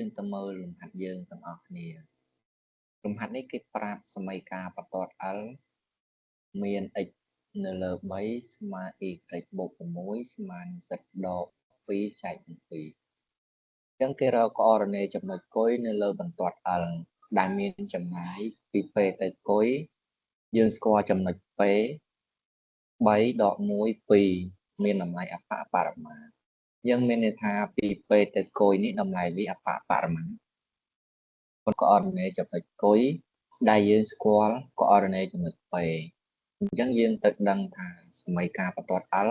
យើងទៅមើលលំហាត់យើងទាំងអស់គ្នាលំហាត់នេះគេប្រាប់សមីការបន្ទាត់ L មាន x នៅលើ3ស្មើ y បូក6ស្មើនឹង z ដក2ចែកនឹង2អញ្ចឹងគេរក coordinate ចំណុចគុយនៅលើបន្ទាត់ L ដែលមានចម្ងាយពី P ទៅគុយយើងស្គាល់ចំណុច P 3ដក1 2មានតម្លៃអបបរមាយើងមានន័យថាពី P ទៅគុយនេះតម្លៃវាអបបរមាcoordinate ចំណុចគុយដែលយើងស្គាល់ coordinate ចំណុច P អញ្ចឹងយើងទៅដឹងថាសមីការបន្ទាត់ L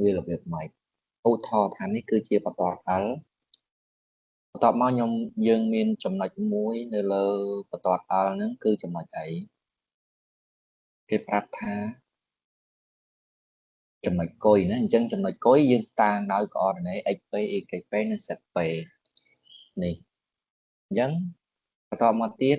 វារបៀបម៉េចឧទាហរណ៍ថានេះគឺជាបន្ទាត់ L បន្ទាប់មកយើងមានចំណុចមួយនៅលើបន្ទាត់ L ហ្នឹងគឺចំណុចអីគេប្រាប់ថាចំណុចគុយណាអញ្ចឹងចំណុចគុយយើងតាំងដោយ coordinate xp yp និង zp នេះអញ្ចឹងបន្តមកទៀត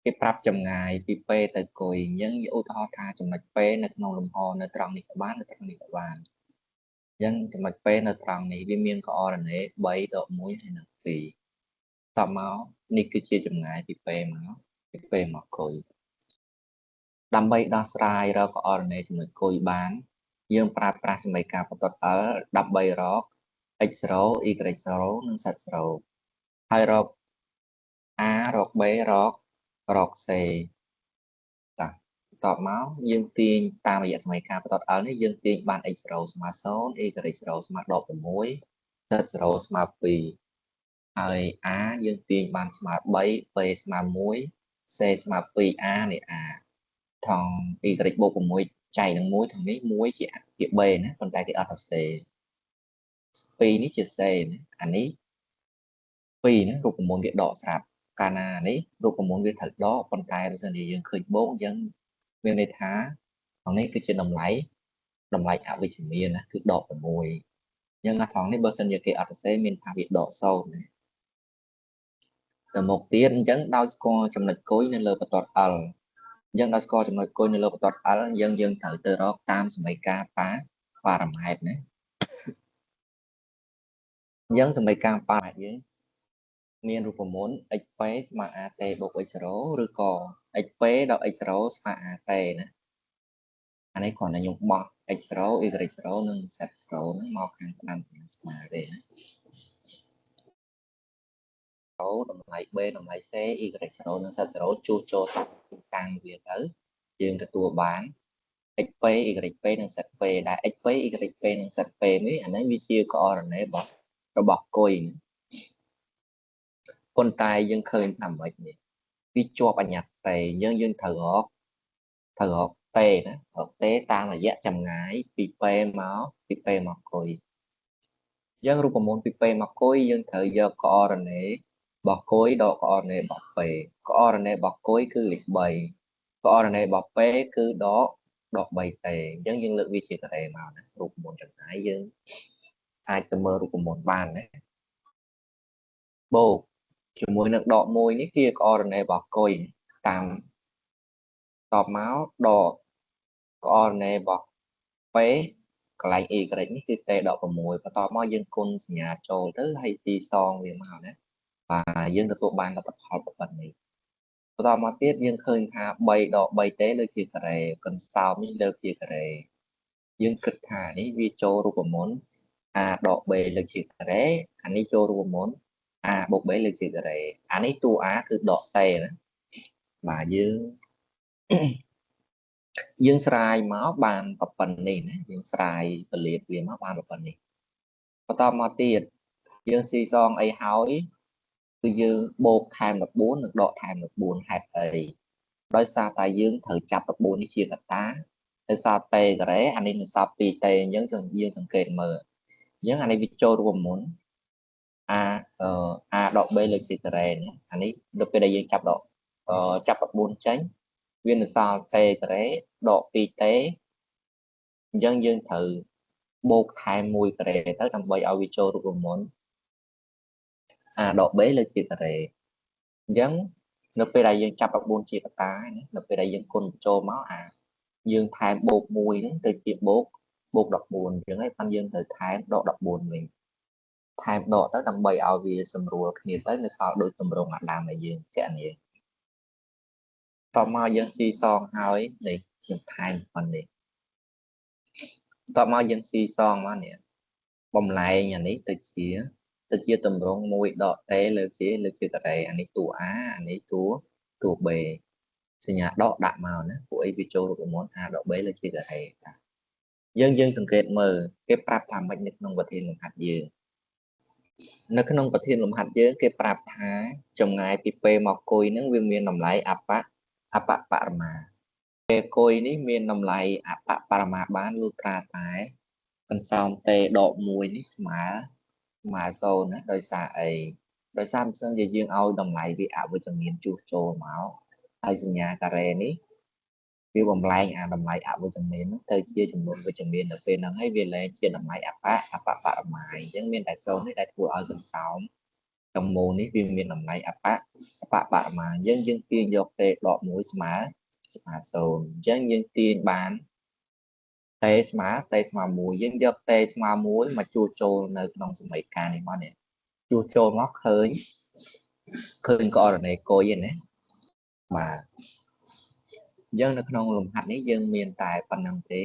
គេប្រាប់ចម្ងាយពី P ទៅគុយអញ្ចឹងឧទាហរណ៍ថាចំណុច P នៅក្នុងលំហនៅត្រង់នេះក៏បាននៅត្រង់នេះក៏បានអញ្ចឹងចំណុច P នៅត្រង់នេះវាមាន coordinate 3ដក1ហើយនិង2តមកនេះគឺជាចម្ងាយពី P មកពី P មកគុយដើម្បីដោះស្រាយរក coordinate ចំណុចគុយបានយើងប្រើប្រាស់សមីការបន្ទាត់ L ដើម្បីរក x0 y0 និង z0 ហើយរក a រក b រក c តាតបមកយើងទាញតាមរយៈសមីការបន្ទាត់ L នេះយើងទាញបាន x0 ស្មើ0 y0 ស្មើ16 z0 ស្មើ2ហើយ a យើងទាញបានស្មើ3 b ស្មើ1 c ស្មើ 2a នៃ a ថង y បូក6ចែកនឹង1ថងនេះ1ជា b ណាប៉ុន្តែគេអត់ទៅ c 2នេះជា c ណាអានេះ2ណារូបមន្តវាដកស្រាប់កាលណានេះរូបមន្តវាត្រូវដកប៉ុន្តែបើសិនជាយើងឃើញបូកអញ្ចឹងមានន័យថាខាងនេះគឺជាតម្លៃអវិជ្ជមានណាគឺដក6អញ្ចឹងខាងនេះបើសិនជាគេអត់សរសេរមានថាវាដក0ណាទៅមុខទៀតអញ្ចឹងដោយស្គាល់ចំណុចគុយនៅលើបន្ទាត់ L អញ្ចឹងដោយស្គាល់ចំណុចគុយនៅលើបន្ទាត់ L យើងត្រូវទៅរកតាមសមីការប៉ារ៉ាម៉ែត្រណាអញ្ចឹងសមីការប៉ារ៉ាម៉ែត្រយើងមានរូបមន្ត xp ស្មើ at បូក x0 ឬក៏ xp ដល់ x0 ស្មើ at ណាអានេះគ្រាន់តែខ្ញុំបោះ x0 y0 និង z0 ហ្នឹងមកខាងស្ដាំស្មើទេណាតម្លៃ b តម្លៃ c y0 និង z0 ជួសជុលតាំងវាទៅយើងទទួលបាន xp yp និង zp ដែល xp yp និង zp នេះអានេះវាជា coordinate របស់គុយប៉ុន្តែយើងឃើញថាម៉េចនេះវាជាប់អញ្ញត្តិតែយើងត្រូវរកតេណារកតេតាមរយៈចម្ងាយពី P មកគុយយើងរូបមន្តពី P មកគុយយើងត្រូវយក coordinate របស់គុយដក coordinate របស់ P coordinate របស់គុយគឺលេខ3 coordinate របស់ P គឺដក3តេអញ្ចឹងយើងលើកវាជាការ៉េមកណារូបមន្តចម្ងាយយើងអាចទៅមើលរូបមន្តបានណាបូកជាមួយនឹងដក1នេះគឺ coordinate របស់គុយតាមតបមកដក coordinate របស់ P កន្លែង y នេះគឺ t ដក6បន្ទាប់មកយើងគុណសញ្ញាចូលទៅហើយទីសងវាមកណាបាទយើងទទួលបានលទ្ធផលប៉ុណ្ណេះបន្តមកទៀតយើងឃើញថា3ដក3ទេលើជាការ៉េកន្សោមនេះលើជាការ៉េយើងគិតថានេះវាចូលរូបមន្ត a ដក b លើជាការ៉េអានេះចូលរូបមន្ត a បូក b លើជាការ៉េអានេះតួ a គឺដកតេណាបាទយើងស្រាយមកបានប៉ុណ្ណេះណាយើងស្រាយពលាតវាមកបានប៉ុណ្ណេះបន្តមកទៀតយើងស៊ីសងអីហើយគឺយើងបូកថែម14និងដកថែម14ហេតុអីដោយសារតែយើងត្រូវចាប់14នេះជាកត្តាដោយសារតេការ៉េអានេះនឹងសល់2តេអញ្ចឹងយើងសង្កេតមើលអញ្ចឹងអានេះវាចូលរួមមុន a ដក b លើកជាការ៉េនេះអានេះដល់ពេលដែលយើងចាប់14ចេញវានឹងសល់តេការ៉េដក2តេអញ្ចឹងយើងត្រូវបូកថែម1ការ៉េទៅដើម្បីឲ្យវាចូលរូបមន្ត a ដក b លើជាការ៉េអញ្ចឹងនៅពេលដែលយើងចាប់14ជាកតាណានៅពេលដែលយើងគុណចូលមកយើងថែមបូក1ហ្នឹងទៅជាបូក14អញ្ចឹងហើយបានយើងត្រូវថែមដក14វិញ ថែមដកទៅដើម្បីឲ្យវាសម្រួលគ្នាទៅនៅសល់ដូចទម្រង់អាដាមដែលយើងចាក់នេះតមកយើងស៊ីសងហើយនេះខ្ញុំថែមប៉ុណ្នេះតមកយើងស៊ីសងមកនេះបំលែងអានេះទៅជាទម្រង់មួយដកតេលើជាការ៉េអានេះតួ A អានេះតួ B សញ្ញាដកដាក់មកណាពួកអីវាចូលរូបមន្ត A ដក B លើជាការ៉េយើងសង្កេតមើលគេប្រាប់ថាម៉េចនៅក្នុងប្រធានលំហាត់យើងនៅក្នុងប្រធានលំហាត់យើងគេប្រាប់ថាចម្ងាយពីពេលមកគុយនឹងវាមានតម្លៃអបបរមាពេលគុយនេះមានតម្លៃអបបរមាបានលុត្រាតែកន្សោមតេដក1នេះស្មើ0ណាដោយសារអីដោយសារមិនសិនជាយើងឲ្យតម្លៃវាអវិជ្ជមានជួសចូលមកហើយសញ្ញាការ៉េនេះវាបំលែងអាតម្លៃអវិជ្ជមានទៅជាចំនួនវិជ្ជមានទៅពេលហ្នឹងហើយវាលែងជាតម្លៃអបបរមាអញ្ចឹងមានតែ0នេះដែលធ្វើឲ្យកន្សោមទាំងមូលនេះវាមានតម្លៃអបបរមាយើងទាញយកតេដក1ស្មើ0អញ្ចឹងយើងទាញបានតេស្មើ1យើងយកតេស្មើ1មកជួសចូលនៅក្នុងសមីការនេះមកនេះជួសចូលមកឃើញករណីគុយណាបាទអញ្ចឹងនៅក្នុងលំហាត់នេះយើងមានតែប៉ុណ្្នឹងទេ